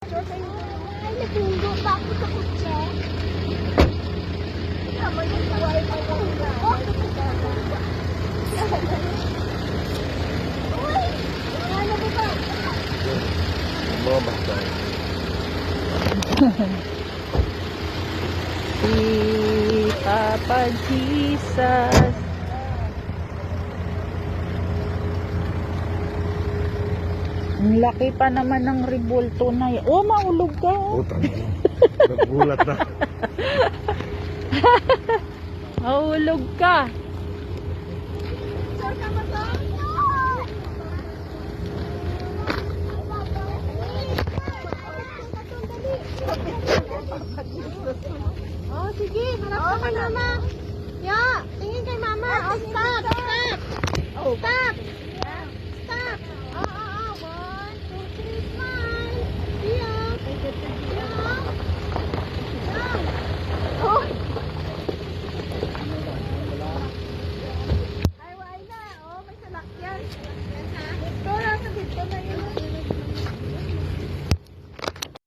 Ay, natulog pa ako sa kutse. Tama yung buhay ko. Uy! Ano ba ba? Lumabas tayo. Si Papa Jesus. Ang laki pa naman ng ribulto na yan. Oh, maulog ka. Utang. Nagulat na. Maulog ka. Sir, tama ba? Oh, sige. Harap ka kay mama. Ya, tingin kay mama. Oh, stop, stop. Stop. Stop. Oh.